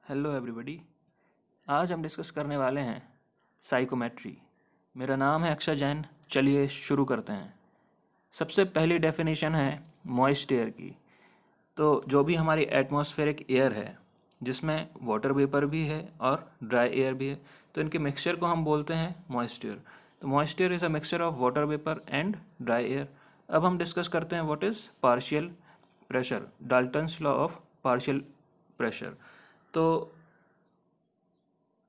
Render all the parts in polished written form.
Hello everybody. आज हम discuss करने वाले हैं साइकोमेट्री। मेरा नाम है अक्षय जैन। चलिए शुरू करते हैं। सबसे पहली डेफिनेशन है मॉइस्ट एयर की। तो जो भी हमारी एटमॉस्फेरिक एयर है जिसमें वाटर वेपर भी है और ड्राई एयर भी है, तो इनके मिक्सचर को हम बोलते हैं मॉइस्ट एयर। तो moist air is a mixture of water vapour and dry air. अब हम डिस्कस करते हैं what is partial pressure, Dalton's law of partial pressure. तो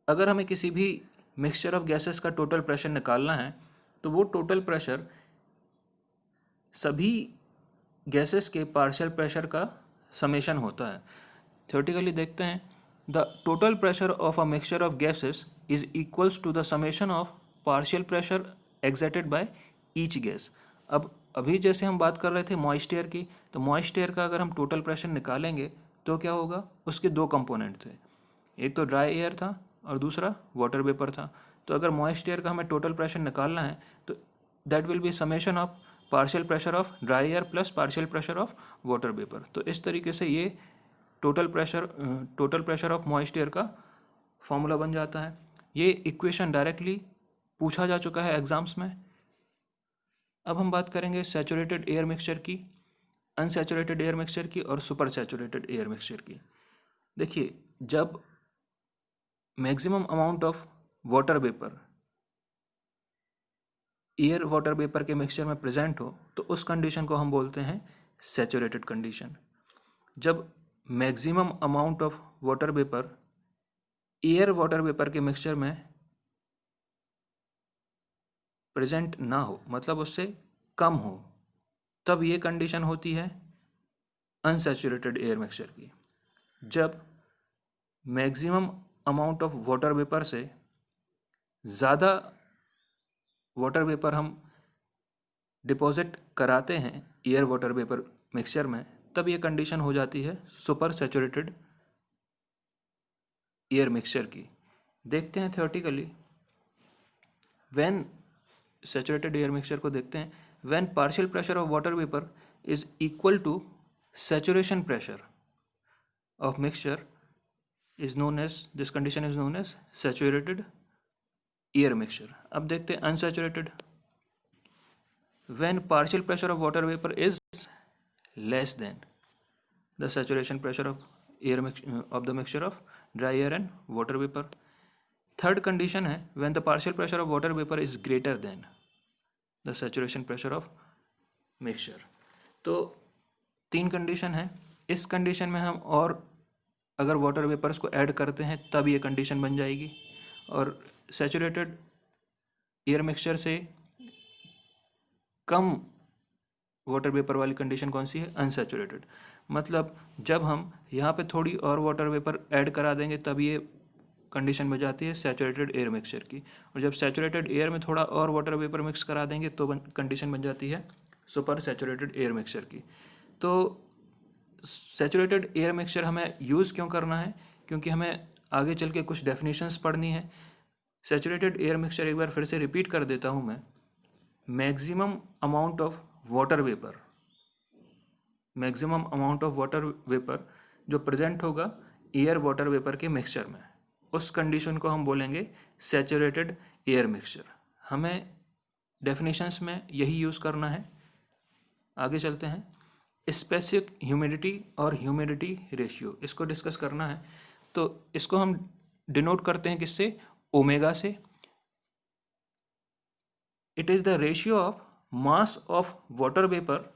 अगर हमें किसी भी मिक्सचर ऑफ गैसेस का टोटल प्रेशर निकालना है तो वो टोटल प्रेशर सभी गैसेस के पार्शियल प्रेशर का समेशन होता है। थ्योरेटिकली देखते हैं, the total pressure of a mixture of gases is equals to the summation of partial pressure exerted by each gas. अब अभी जैसे हम बात कर रहे थे मॉइस्ट एयर की, तो मॉइस्ट एयर का अगर हम टोटल प्रेशर निकालेंगे तो क्या होगा, उसके दो कंपोनेंट थे, एक तो ड्राई एयर था और दूसरा वाटर वेपर था। तो अगर मॉइस्ट एयर का हमें टोटल प्रेशर निकालना है तो that will be summation of partial pressure of dry air plus partial pressure of water vapour. तो इस तरीके से ये total pressure of moist air का फॉर्मूला बन जाता है। ये इक्वेशन डायरेक्टली पूछा जा चुका है एग्जाम्स में। अब हम बात करेंगे सैचुरेटेड एयर मिक्सचर की, अनसैचुरेटेड एयर मिक्सचर की और सुपर सैचुरेटेड एयर मिक्सचर की। देखिए, जब maximum amount of water vapour air water vapour के मिक्सचर में प्रेजेंट हो तो उस कंडीशन को हम बोलते हैं सैचुरेटेड कंडीशन। जब maximum amount of water vapour air water vapour के मिक्सचर में प्रेजेंट ना हो, मतलब उससे कम हो, तब ये कंडीशन होती है अनसैचुरेटेड एयर मिक्सचर की। जब maximum amount of water vapour से ज़्यादा वाटर वेपर हम डिपॉजिट कराते हैं एयर वाटर वेपर मिक्सचर में, तब ये कंडीशन हो जाती है सुपर सैचुरेटेड एयर मिक्सचर की। देखते हैं theoretically, when saturated air mixture को देखते हैं, when partial pressure of water vapour is equal to saturation pressure of mixture is known as, this condition is known as saturated air mixture. अब देखते हैं unsaturated, when partial pressure of water vapor is less than the saturation pressure of air of the mixture of dry air and water vapor. Third condition है when the partial pressure of water vapor is greater than the saturation pressure of mixture. तो तीन condition है। इस condition में हम और अगर water vapours को ऐड करते हैं तब ये कंडीशन बन जाएगी। और सैचुरेटेड एयर मिक्सचर से कम वाटर वेपर वाली कंडीशन कौन सी है, अनसैचुरेटेड। मतलब जब हम यहाँ पे थोड़ी और वाटर वेपर ऐड करा देंगे तब ये कंडीशन बन जाती है सैचुरेटेड एयर मिक्सचर की, और जब सैचुरेटेड एयर में थोड़ा और वाटर वेपर मिक्स करा देंगे तो कंडीशन बन जाती है सुपर सैचुरेटेड एयर मिक्सचर की। तो सैचुरेटेड एयर मिक्सचर हमें यूज़ क्यों करना है, क्योंकि हमें आगे चल के कुछ डेफिनेशंस पढ़नी है। सैचुरेटेड एयर मिक्सचर एक बार फिर से रिपीट कर देता हूँ मैं, maximum amount of water vapour, maximum amount of water vapour जो प्रेजेंट होगा एयर वाटर वेपर के मिक्सचर में, उस कंडीशन को हम बोलेंगे सैचुरेटेड एयर मिक्सचर। हमें डेफिनेशंस में यही यूज़ करना है। आगे चलते हैं, स्पेसिफिक ह्यूमिडिटी और ह्यूमिडिटी रेशियो, इसको डिस्कस करना है। तो इसको हम डिनोट करते हैं किससे, ओमेगा से। It is the ratio of mass of water vapour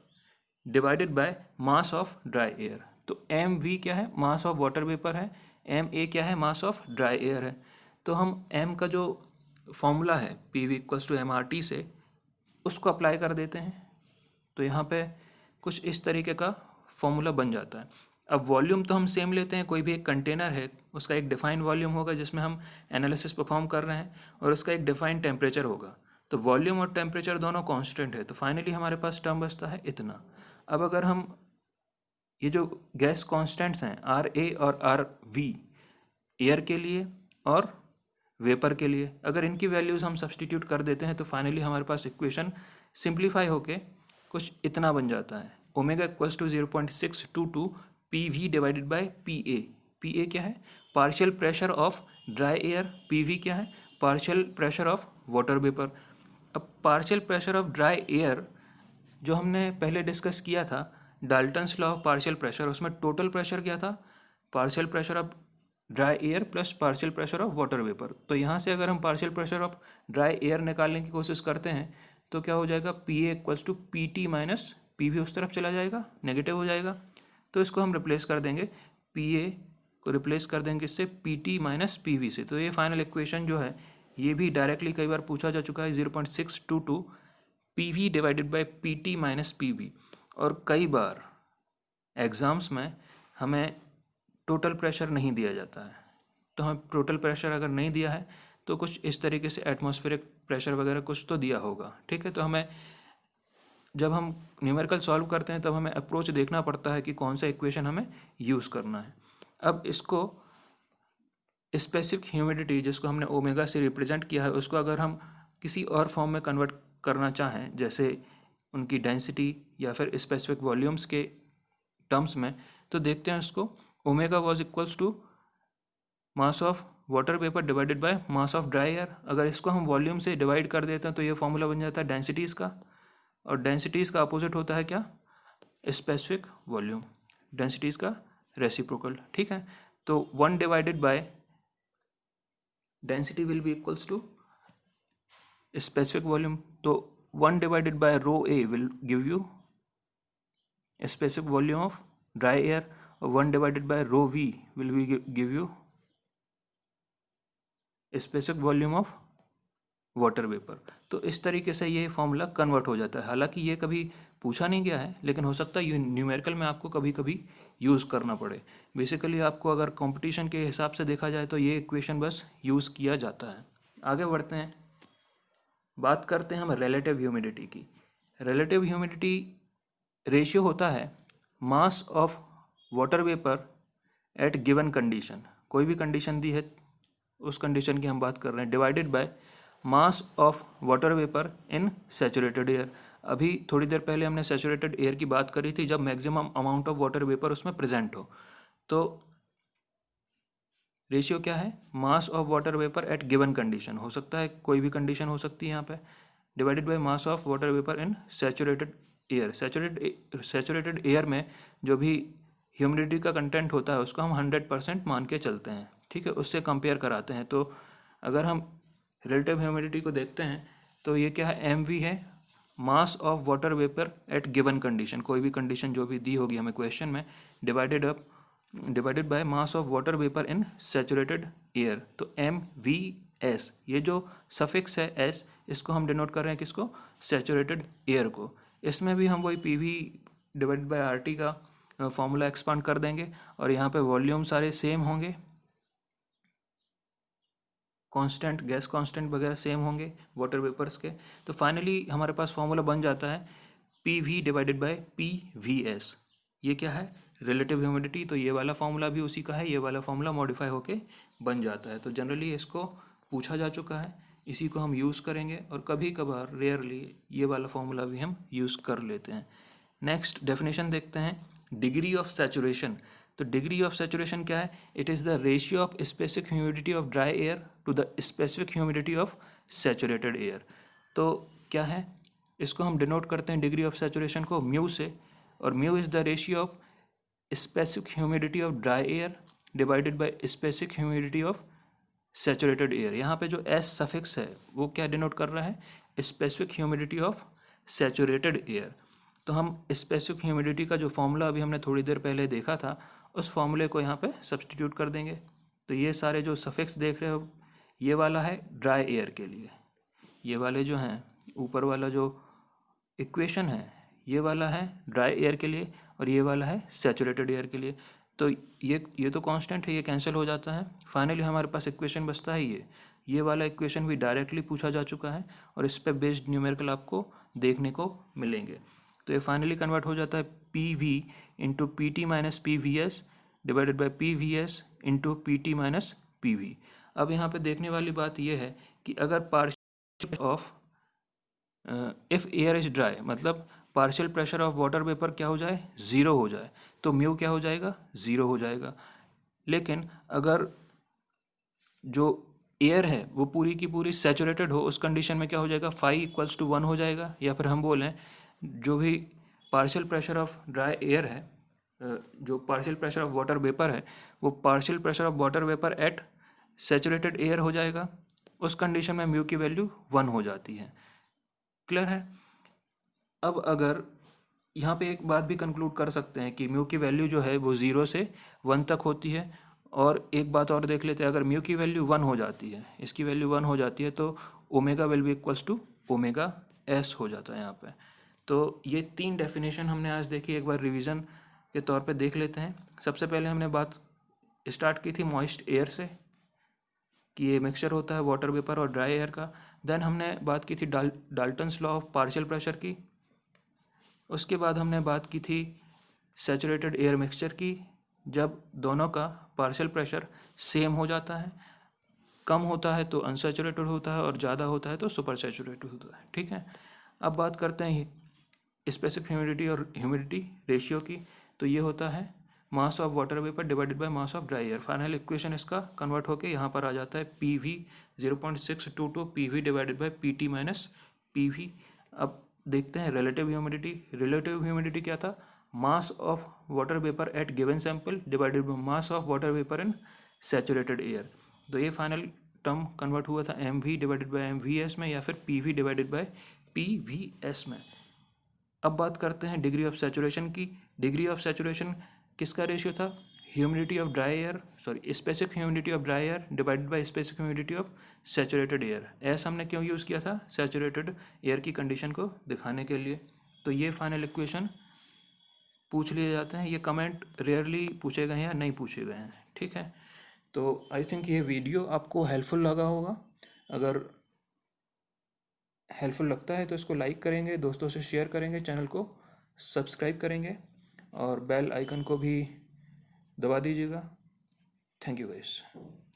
divided by mass of dry air. तो एम वी क्या है, मास ऑफ वाटर वेपर है, एम ए क्या है, मास ऑफ ड्राई एयर है। तो हम एम का जो फॉर्मूला है P V equals to M R T से उसको अप्लाई कर देते हैं, तो यहाँ पे कुछ इस तरीके का फॉर्मूला बन जाता है। अब वॉल्यूम तो हम सेम लेते हैं, कोई भी एक कंटेनर है उसका एक डिफाइंड वॉल्यूम होगा जिसमें हम एनालिसिस परफॉर्म कर रहे हैं, और उसका एक डिफाइंड टेम्परेचर होगा। तो वॉल्यूम और टेम्परेचर दोनों कांस्टेंट है, तो फाइनली हमारे पास टर्म बचता है इतना। अब अगर हम ये जो गैस कांस्टेंट्स हैं आर ए और आर वी एयर के लिए और वेपर के लिए, अगर इनकी वैल्यूज़ हम सब्सटीट्यूट कर देते हैं तो फाइनली हमारे पास इक्वेशन सिंप्लीफाई होके कुछ इतना बन जाता है, omega equals to 0.622 P V divided by P A. P क्या है? Partial pressure of dry air. P क्या है? Partial pressure of water vapour. अब partial pressure of dry air जो हमने पहले डिस्कस किया था Dalton's law of partial pressure, उसमें टोटल प्रेशर क्या था? Partial pressure of dry air plus partial pressure of water vapour. तो यहाँ से अगर हम partial pressure of dry air निकालने की कोशिश करते हैं तो क्या हो जाएगा? P A equals to P T minus P V, उस तरफ चला जाएगा, नेगेटिव हो जाएगा। तो इसको हम रिप्लेस कर देंगे, पी ए को रिप्लेस कर देंगे इससे P T minus P we से। तो ये फाइनल इक्वेशन जो है ये भी डायरेक्टली कई बार पूछा जा चुका है, 0.622 P V divided by P T minus P we. और कई बार एग्ज़ाम्स में हमें टोटल प्रेशर नहीं दिया जाता है, तो हमें टोटल प्रेशर अगर नहीं दिया है तो कुछ इस तरीके से एटमॉस्फेरिक प्रेशर वगैरह कुछ तो दिया होगा, ठीक है। तो हमें जब हम न्यूमेरिकल सॉल्व करते हैं तब हमें अप्रोच देखना पड़ता है कि कौन सा इक्वेशन हमें यूज़ करना है। अब इसको स्पेसिफिक ह्यूमिडिटी जिसको हमने ओमेगा से रिप्रेजेंट किया है उसको अगर हम किसी और फॉर्म में कन्वर्ट करना चाहें, जैसे उनकी डेंसिटी या फिर स्पेसिफिक वॉल्यूम्स के टर्म्स में, तो देखते हैं उसको। Omega was equals to mass of water vapour divided by mass of dry air. अगर इसको हम वॉल्यूम से डिवाइड कर देते हैं तो ये फॉर्मूला बन जाता है डेंसिटीज़ का, और डेंसिटीज़ का अपोजिट होता है क्या? स्पेसिफिक वॉल्यूम, डेंसिटीज़ का रेसिप्रोकल, ठीक है। तो 1 divided by density will be equals to specific volume. तो 1 divided by rho A will give you specific volume of dry air, और 1 divided by rho V will be give you specific volume of water vapour. तो इस तरीके से ये formula convert हो जाता है। हालांकि ये कभी पूछा नहीं गया है, लेकिन हो सकता है ये न्यूमेरिकल में आपको कभी कभी यूज़ करना पड़े। बेसिकली आपको अगर कंपटीशन के हिसाब से देखा जाए तो ये इक्वेशन बस यूज़ किया जाता है। आगे बढ़ते हैं, बात करते हैं हम रिलेटिव ह्यूमिडिटी की। रिलेटिव ह्यूमिडिटी रेशियो होता है मास of water vapour eight given condition. कोई भी कंडीशन दी है उस कंडीशन की हम बात कर रहे हैं, divided by mass of water vapour in saturated air. अभी थोड़ी देर पहले हमने सैचुरेटेड एयर की बात करी थी, जब maximum amount of water vapour उसमें प्रेजेंट हो। तो रेशियो क्या है? मास of water vapour eight given condition, हो सकता है कोई भी कंडीशन हो सकती है यहाँ पे, divided by mass of water vapour in saturated air. Saturated air में जो भी ह्यूमिडिटी का कंटेंट होता है उसको हम 100% मान के चलते हैं, ठीक है, उससे कंपेयर कराते हैं। तो अगर हम रिलेटिव ह्यूमिडिटी को देखते हैं तो ये क्या है? एम वी है, मास of water vapour eight given condition, कोई भी कंडीशन जो भी दी होगी हमें क्वेश्चन में, divided by mass of water vapour in saturated air. तो एम वी एस, ये जो सफिक्स है एस, इसको हम डिनोट कर रहे हैं किसको? सैचुरेटेड एयर को। इसमें भी हम वही P V divided by R T का फॉर्मूला एक्सपांड कर देंगे, और यहाँ पे वॉल्यूम सारे सेम होंगे, कांस्टेंट, गैस कांस्टेंट वगैरह सेम होंगे वाटर वेपर्स के। तो फाइनली हमारे पास फॉर्मूला बन जाता है P V divided by P V S. ये क्या है? Relative humidity. तो ये वाला फॉर्मूला भी उसी का है, ये वाला फॉर्मूला मॉडिफाई होके बन जाता है। तो जनरली इसको पूछा जा चुका है, इसी को हम यूज़ करेंगे, और कभी कभार रेयरली ये वाला फॉर्मूला भी हम यूज़ कर लेते हैं। नेक्स्ट डेफिनेशन देखते हैं, डिग्री ऑफ सैचुरेशन। तो डिग्री ऑफ सैचुरेशन क्या है? It is the ratio of specific humidity of dry air to the specific humidity of saturated air. तो क्या है? इसको हम डिनोट करते हैं डिग्री ऑफ सैचुरेशन को म्यू से, और mu is the ratio of specific humidity of dry air divided by specific humidity of saturated air. यहाँ पे जो एस सफिक्स है वो क्या डिनोट कर रहा है? Specific humidity of saturated air. तो हम स्पेसिफिक ह्यूमिडिटी का जो फॉर्मूला अभी हमने थोड़ी देर पहले देखा था उस फॉर्मूले को यहाँ पे सब्सटीट्यूट कर देंगे। तो ये सारे जो सफिक्स देख रहे हो, ये वाला है ड्राई एयर के लिए, ये वाले जो हैं ऊपर वाला जो इक्वेशन है ये वाला है ड्राई एयर के लिए, और ये वाला है सैचुरेटेड एयर के लिए। तो ये तो कांस्टेंट है, ये कैंसिल हो जाता है। फाइनली हमारे पास इक्वेशन बचता है ये वाला इक्वेशन भी डायरेक्टली पूछा जा चुका है, और इस पर बेस्ड न्यूमेरिकल आपको देखने को मिलेंगे। तो ये फाइनली कन्वर्ट हो जाता है P we into P T minus P V S divided by P V S into P T minus P we. अब यहाँ पे देखने वाली बात यह है कि अगर partial of if air is dry, मतलब partial pressure of water vapour क्या हो जाए? ज़ीरो हो जाए, तो म्यू क्या हो जाएगा? ज़ीरो हो जाएगा। लेकिन अगर जो एयर है वो पूरी की पूरी सैचुरेटेड हो, उस कंडीशन में क्या हो जाएगा, फाई इक्वल्स टू 1 हो जाएगा। या फिर हम बोलें जो भी partial pressure of dry air है, जो partial pressure of water vapour है, वो partial pressure of water vapour eight saturated air हो जाएगा। उस कंडीशन में म्यू की वैल्यू 1 हो जाती है। क्लियर है? अब अगर यहाँ पे एक बात भी कंक्लूड कर सकते हैं कि म्यू की वैल्यू जो है वो 0 से 1 तक होती है। और एक बात और देख लेते हैं, अगर म्यू की वैल्यू 1 हो जाती है, इसकी वैल्यू 1 हो जाती है, तो omega will be equals to omega S हो जाता है यहाँ पे। तो ये 3 डेफिनेशन हमने आज देखी, एक बार रिवीजन के तौर पे देख लेते हैं। सबसे पहले हमने बात स्टार्ट की थी मॉइस्ट एयर से, कि ये मिक्सचर होता है वाटर वेपर और ड्राई एयर का। देन हमने बात की थी Dalton's law of partial pressure की। उसके बाद हमने बात की थी सैचुरेटेड एयर मिक्सचर की, जब दोनों का पार्शियल प्रेशर सेम हो जाता है, कम होता है तो अनसैचुरेटेड होता है और ज़्यादा होता है तो सुपर सैचुरेटेड होता है। ठीक है, अब बात करते हैं स्पेसिफिक ह्यूमिडिटी और ह्यूमिडिटी रेशियो की। तो ये होता है मास of water vapour divided by mass of dry air. Final equation इसका कन्वर्ट होकर यहाँ पर आ जाता है PV 0.622 PV divided by PT minus PV। अब देखते हैं रिलेटिव ह्यूमिडिटी। रिलेटिव ह्यूमिडिटी क्या था, मास of water vapour eight given sample divided by mass of water vapour in saturated air. तो ये फाइनल टर्म कन्वर्ट हुआ था MV डिवाइडेड बाय MVS में, या फिर PV डिवाइडेड बाय PVS में। अब बात करते हैं डिग्री ऑफ सैचुरेशन की। डिग्री ऑफ सैचुरेशन किसका रेशियो था, humidity of dry air, sorry specific humidity of dry air divided by specific humidity of saturated air. S हमने क्यों यूज़ किया था, सैचुरेटेड एयर की कंडीशन को दिखाने के लिए। तो ये फाइनल इक्वेशन पूछ लिए जाते हैं, ये कमेंट रेयरली पूछे गए हैं या नहीं पूछे गए हैं। ठीक है, तो आई थिंक ये वीडियो आपको हेल्पफुल लगा होगा। अगर हेल्पफुल लगता है तो इसको लाइक करेंगे, दोस्तों से शेयर करेंगे, चैनल को सब्सक्राइब करेंगे और बेल आइकन को भी दबा दीजिएगा। Thank you guys.